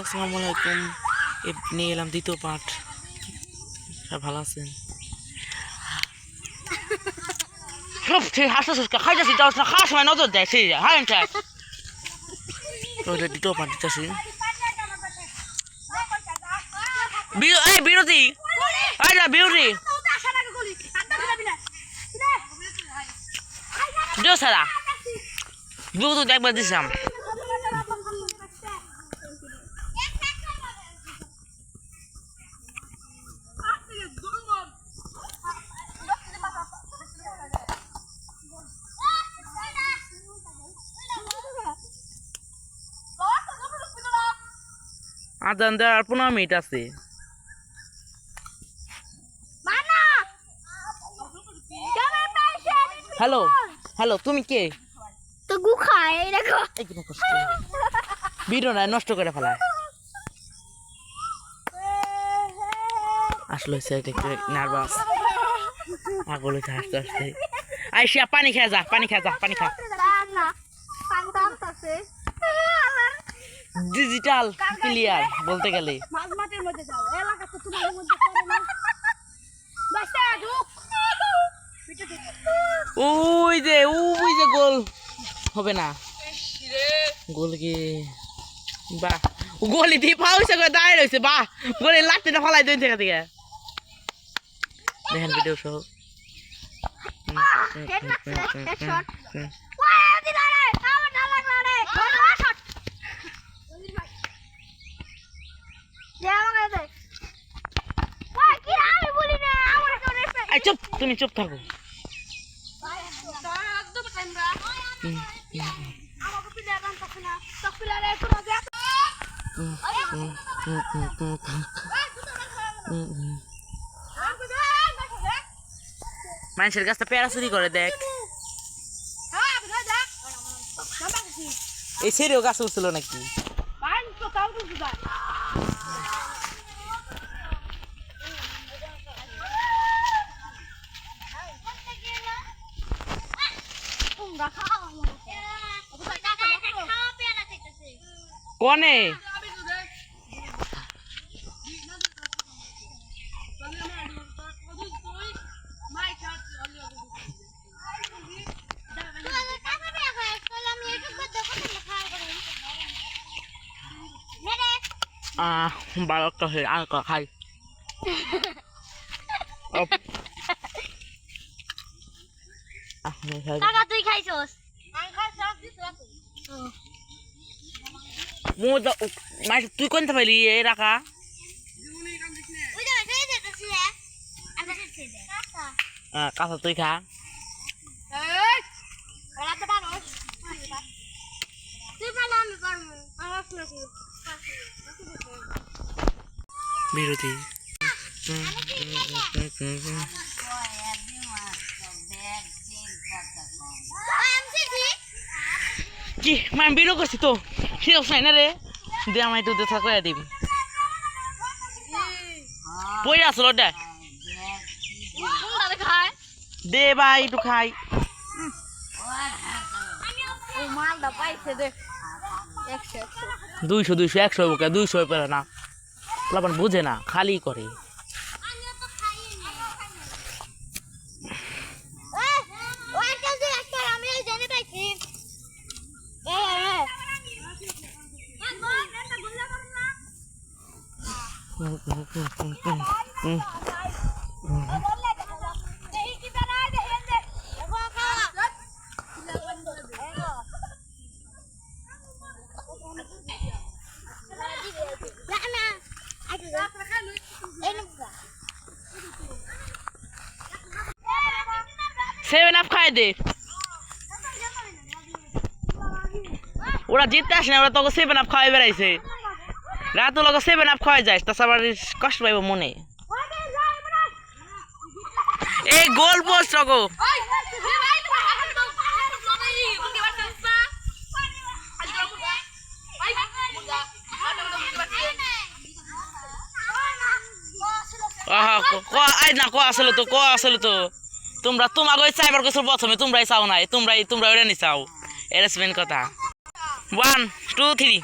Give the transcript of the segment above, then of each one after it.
আসসালামু আলাইকুম। নিয়ে এলাম দ্বিতীয় পাঠ। ভালো আছেন? সব ঠিক হাসতে খাইতেছি, খাওয়ার সময় নজর দেয় সেই হাই দ্বিতীয় পাঠ দিতেছি। বিরতি বিরতি দিও সারা বিরতি একবার দিছিলাম। আজান দেওয়ার 15 মিনিট আছে। হ্যালো হ্যালো, তুমি কে? তো গুখায় দেখো ভিডিও না নষ্ট করে ফেলায়। আসলে একটু নার্ভাস, পাগল হয়েছে হাসতে হাসতে। আইসিয়া পানি খেয়ে যা, পানি খেয়ে যা, পানি খা। ডিজিটাল ক্লিয়ার বলতে গেলে ওই যে গোল হবে না, গোল কি বাহ, গোলি দিয়ে পাউছে করে দাঁড়িয়ে রয়েছে। বাহ, গোলি লাঠিটা ফলাই দিন থেকে থেকে দেখেন ভিডিও সহ। চুপ, তুমি চুপ থাকো। মানুষের কাছে পেয়ারা চুরি করে দেখ। এই সেরেও গাছ উঠছিল নাকি? কনে বারোটা হয়ে আর খাই। তুই খাইছস? তুই কোনটা পাইলি এ রাখা? কাঁচা তুই খা। বিরতি কি মানে বিরো করছি তো ঠিক আছে না রে, দে আমায় একটু দেখা করে দিবি। পই আসলো দে ভাই একটু খাই। দুইশো 100 বুকে 200 পেলে না, লাভান বুঝে না, খালি করে। সেভেন আপ খাই দে, ওরা জিততে আসে না, ওরা তোকে 7 আপ খাওয়াই বেড়াইছে। রাত লোক 7 আপ খাওয়াই যায়, তাছাড়া কষ্ট পাইব মনে। এই গোল পোস্ট গো আসলে তো তোমরা তোমাকে চাইবার কিছু প্রথমে তোমরাই চাও নাই, তোমরা ওটা নি চাও। এরেসমেন্ট কথা 1 2 3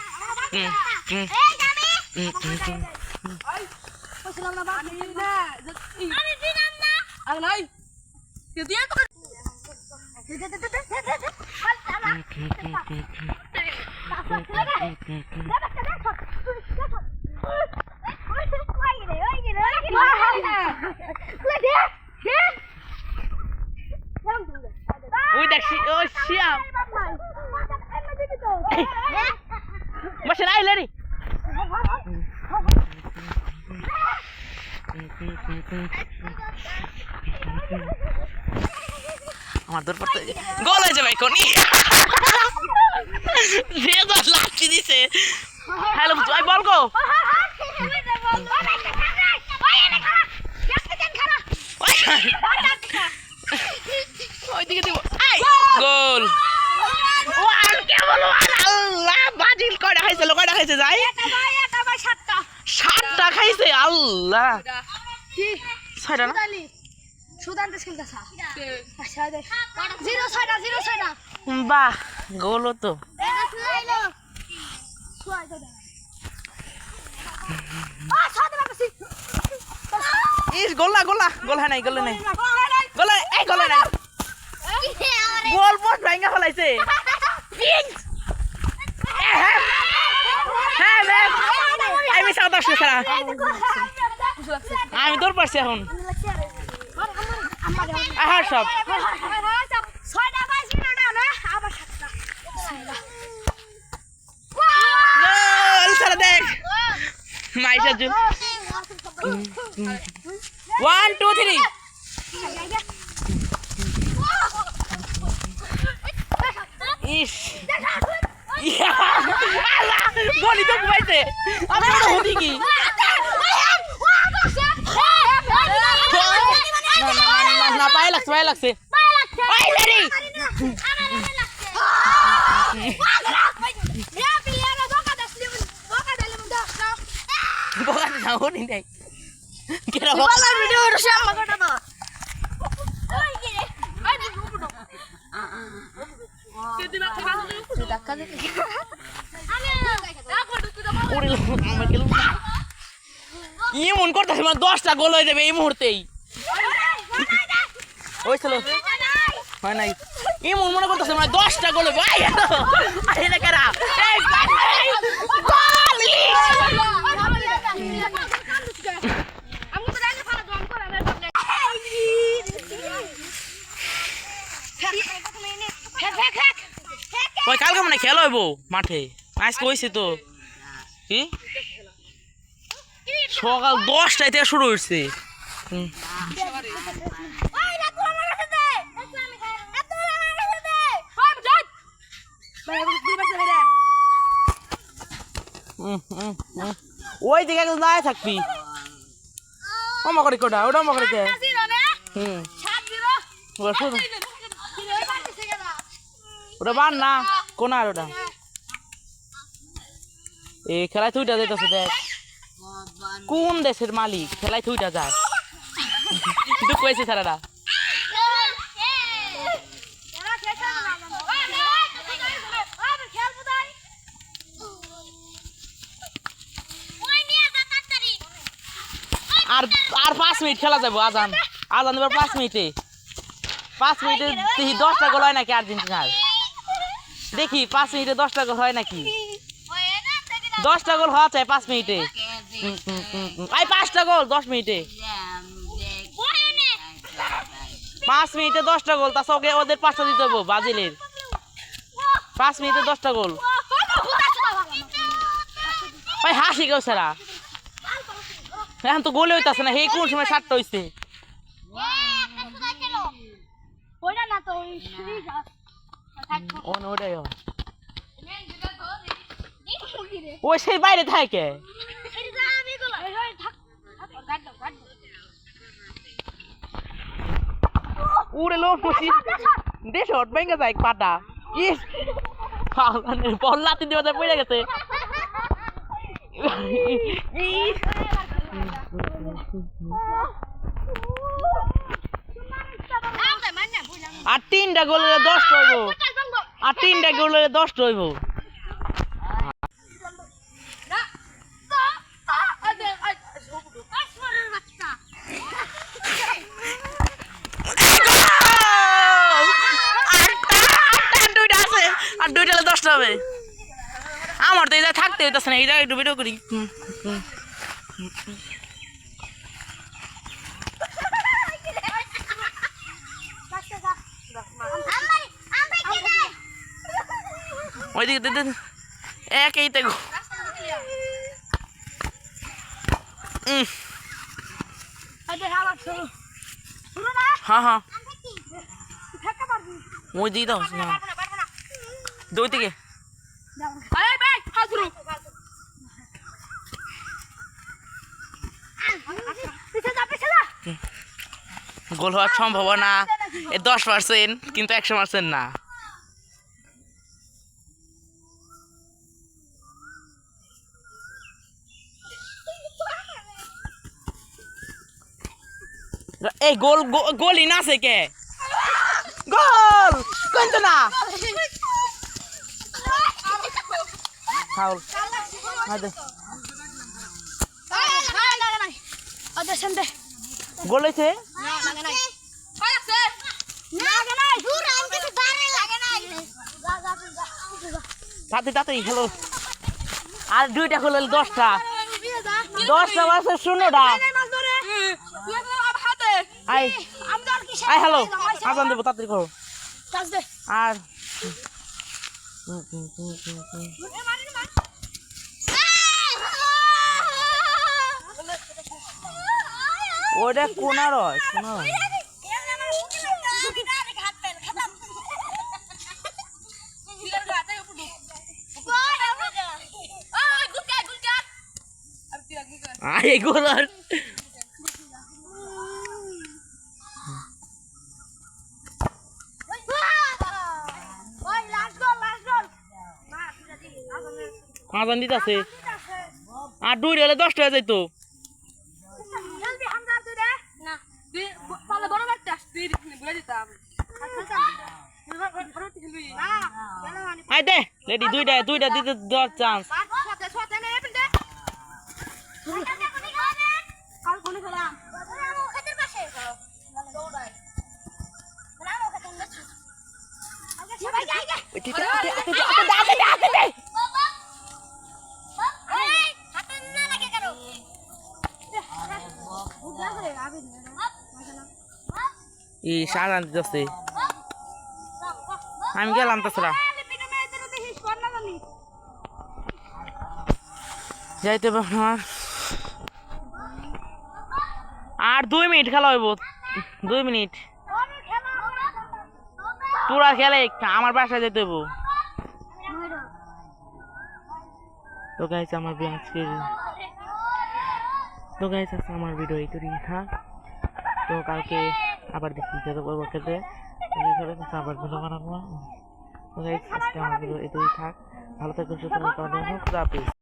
ওই দেখছি ও শিয়াম বসে আইলে রে আমার দূর পড়তে গোল হয়েছে ভাই কোনি যে তো লাঠি দিছে হ্যালো ভাই বল গো ওইদিকে দিব গোল ওয়ান কেবল ওয়ান আল্লাহ বাজিল কয়টা খাইছে যাই সাতটা খাইছে আল্লাহ ছয়টা না বাহ গোল তো ইস গোল হ্যাঁ নাই গোল নাই গোল পোস্ট ভাঙা ফেলাইছে আমি সাত আসছে সারা আমি তোর পারছি এখন আহার সব দেখ মাইশা জু 1 2 3 ইস গলি তো ঘুমাইছে আমি হতি কি না পায়ে লাগছে ইমন করতেছে মানে 10টা গোল হয়ে যাবে এই মুহূর্তেই হয়েছিল হয় নাই ইমন মনে করতেছে মানে 10টা গোল হবে কালকে মানে খেলা হইব মাঠে আজকে হয়েছে তো কি সকাল 10টায় থেকে শুরু হয়েছে ওই দিকে একদম দাঁড়িয়ে থাকবি অমা করে কোটা ওটা অমা করে কে ওটা বান না কোন আর ওটা এই খেলায় তুইটা যেতেছে দেখ কোন দেশের মালিক খেলায় তুইটা যায় কিন্তু কয়েছে সারাটা আর 5 মিনিট খেলা যাবো আজান এবার 5 মিনিটে 10টা গোল হয় নাকি আর্জেন্টিনার দেখি 5 মিনিটে 10টা গোল হয় নাকি 10টা গোল হওয়া চাই 5 মিনিটে 5টা গোল 10 মিনিটে 5 মিনিটে 10টা গোল তা সঙ্গে ওদের 5টা দিতে হবে ব্রাজিলের 5 মিনিটে 10টা গোল ভাই হাসি কেউ সারা এখন তো গোলে হইতাছে না কোন সময় 7টা হইছে ওই সেই বাইরে থাকে উড়ে লো দেশ হট ভেঙে যায় পাটা ইস বল লাতি দিয়ে পড়ে গেছে আর 3টা গোলে 10টা হইব আর 3টা গোলে 10টা হইব দেখতে হইতাছে না এই জায়গায় একটু ভিডিও করি ওইদিকে একই তো হ্যাঁ হ্যাঁ ওই দিকে দাও দুই থেকে গোল হওয়ার সম্ভাবনা 10% কিন্তু 100% না এই গোল গোলই না আছে কে গোল কিন্তু না ফাউল গোল হয়েছে তাড়াতাড়ি খেলো আর দুইটা খেলো 10টা বাসে 0টা আই হ্যালো আজান দেবো তাড়াতাড়ি করো আর ওটা কোনার হয় গোলার আজান দিতে আছে আর দুই হলে 10টা হয়ে যাইতো আই দে লেডি দুইটা দিতে দেওয়ার চান্স এই সারান দিতেছে আমি গেলাম তাছাড়া যাইতে আমার আর 2 মিনিট খেলা হইব 2 মিনিট পুরা খেলে আমার বাসায় যেতে হইব তো গাইস আমার আমার ভিডিও এই করি হ্যাঁ তো কালকে আবার দেখি যেতে পারবো খেলতে আবার ভিডিও বানাবো তো গাইস আজকে আমার ভিডিও এটাই থাক ভালো থাকবেন সুস্থ থাকবেন খুদা হাফেজ